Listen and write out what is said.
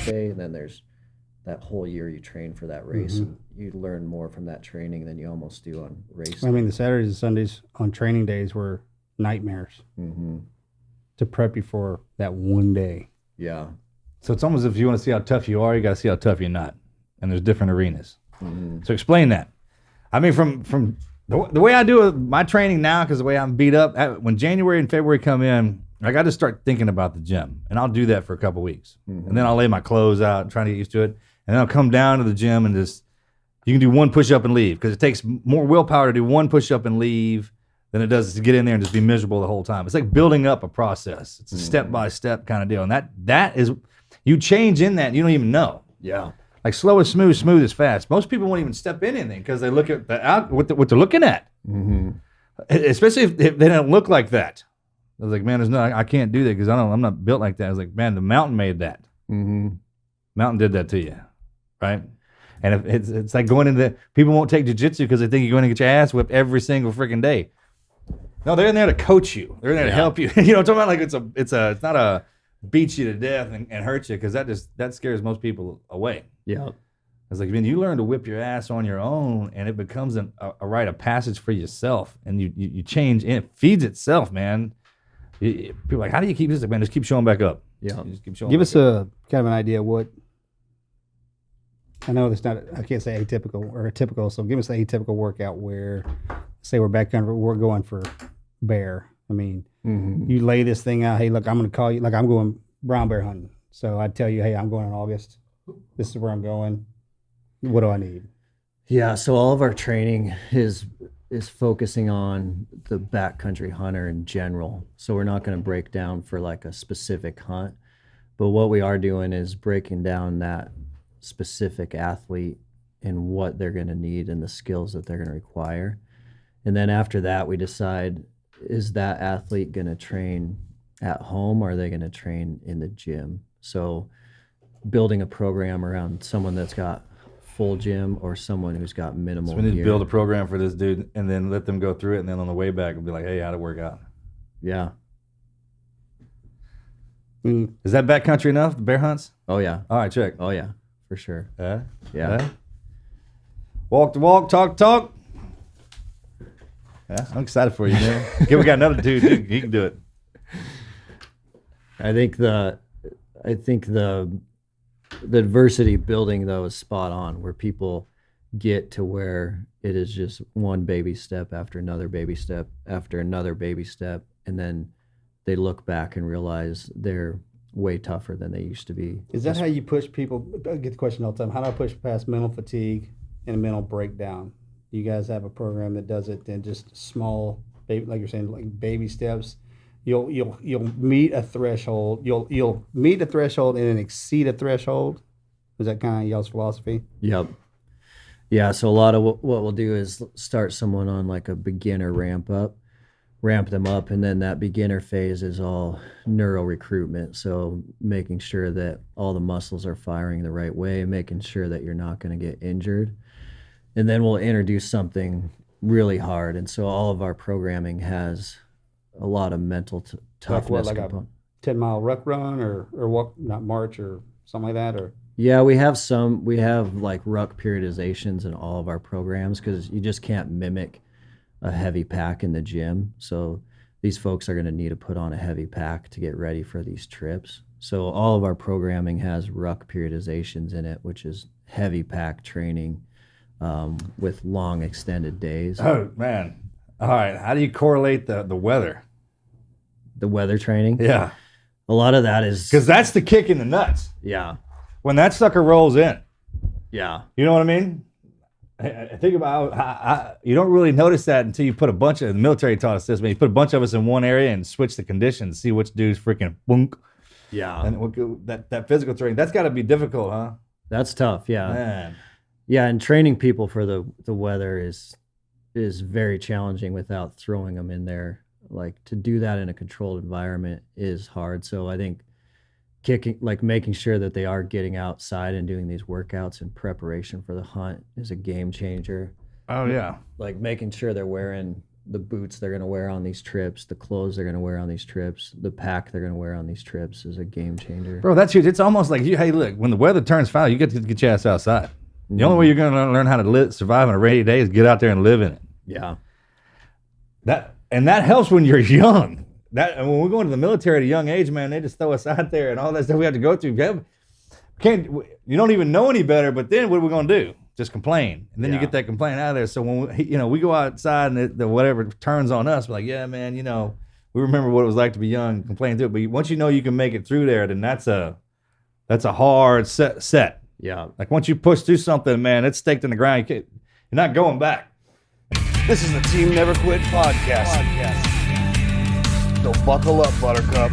race day, and then there's that whole year you train for that race. And you learn more from that training than you almost do on race. I mean, the Saturdays and Sundays on training days were nightmares to prep you for that one day. Yeah. So it's almost if you want to see how tough you are, you got to see how tough you're not. And there's different arenas. So explain that. I mean, from the way I do my training now, because the way I'm beat up, when January and February come in, I got to start thinking about the gym. And I'll do that for a couple weeks. And then I'll lay my clothes out and try to get used to it. And then I'll come down to the gym and just, you can do one push-up and leave, because it takes more willpower to do one push-up and leave than it does to get in there and just be miserable the whole time. It's like building up a process. It's a step-by-step kind of deal. And that is, you change in that and you don't even know. Yeah. Like slow is smooth, smooth is fast. Most people won't even step in anything because they look at what they're looking at. Especially if they don't look like that. I was like, man, I can't do that because I'm not built like that. I was like, man, the mountain made that. Mountain did that to you, right? And if it's like going into people won't take jiu-jitsu because they think you're going to get your ass whipped every single freaking day. No, they're in there to coach you. They're in there to help you. You know what I'm talking about? Like it's not a beat you to death and hurt you, because that scares most people away. Yeah. It's like, man, you learn to whip your ass on your own, and it becomes a rite of passage for yourself, and you change, and it feeds itself, man. People are like, how do you keep this? Man, just keep showing back up. Yeah. Just keep showing Give back us up. a kind of an idea what, I know it's not, I can't say atypical or typical, so give us an atypical workout where, say we're backcountry, we're going for bear. I mean, you lay this thing out, hey, look, I'm going to call you, like I'm going brown bear hunting. So I tell you, hey, I'm going in August. This is where I'm going. What do I need? Yeah, so all of our training is focusing on the backcountry hunter in general. So we're not going to break down for like a specific hunt, but what we are doing is breaking down that specific athlete and what they're going to need and the skills that they're going to require. And then after that, we decide, is that athlete going to train at home, or are they going to train in the gym? So building a program around someone that's got full gym or someone who's got minimal. So we need gear. to build a program for this dude and then let them go through it, and then on the way back we'll be like, hey, how'd it work out? Yeah. Is that backcountry enough, the bear hunts? Oh yeah. All right, check. Oh yeah, for sure. Yeah. Walk the walk, talk the talk. Yeah, I'm excited for you, man. Okay, we got another dude. He can do it. I think the adversity building though is spot on, where people get to where it is just one baby step after another baby step after another baby step, and then they look back and realize they're way tougher than they used to be. Is that how you push people? I get the question all the time. How do I push past mental fatigue and mental breakdown? You guys have a program that does it in just small, baby, like you're saying, like baby steps. You'll meet a threshold. You'll meet a threshold and then exceed a threshold. Is that kind of y'all's philosophy? Yep. Yeah. So a lot of what we'll do is start someone on like a beginner ramp them up, and then that beginner phase is all neuro recruitment. So making sure that all the muscles are firing the right way, making sure that you're not going to get injured. And then we'll introduce something really hard. And so all of our programming has a lot of mental toughness. Like a 10-mile ruck run or walk, not march or something like that? Or yeah, we have like ruck periodizations in all of our programs, because you just can't mimic a heavy pack in the gym. So these folks are going to need to put on a heavy pack to get ready for these trips. So all of our programming has ruck periodizations in it, which is heavy pack training with long extended days. Oh, man. All right. How do you correlate the weather? The weather training? Yeah. A lot of that is... Because that's the kick in the nuts. Yeah. When that sucker rolls in. Yeah. You know what I mean? I think about you don't really notice that until you put a bunch of, the military taught us this, man. You put a bunch of us in one area and switch the conditions, see which dude's freaking boonk. Yeah. And that physical training, that's got to be difficult, huh? That's tough, yeah. Man. Yeah, and training people for the weather is very challenging without throwing them in there. Like, to do that in a controlled environment is hard. So I think making sure that they are getting outside and doing these workouts in preparation for the hunt is a game changer. Oh, yeah. Like making sure they're wearing the boots they're going to wear on these trips, the clothes they're going to wear on these trips, the pack they're going to wear on these trips is a game changer. Bro, that's huge. It's almost like, hey, look, when the weather turns foul, you get to get your ass outside. The only way you're going to learn how to survive on a rainy day is get out there and live in it. Yeah. That helps when you're young. And when we go into the military at a young age, man, they just throw us out there and all that stuff we have to go through. You don't even know any better, but then what are we going to do? Just complain. And then you get that complaint out of there. So when we go outside and the whatever turns on us, we're like, yeah, man, we remember what it was like to be young, complain through it. But once you know you can make it through there, then that's a hard set. Yeah. Like once you push through something, man, it's staked in the ground. You're not going back. This is the Team Never Quit podcast. So buckle up, Buttercup.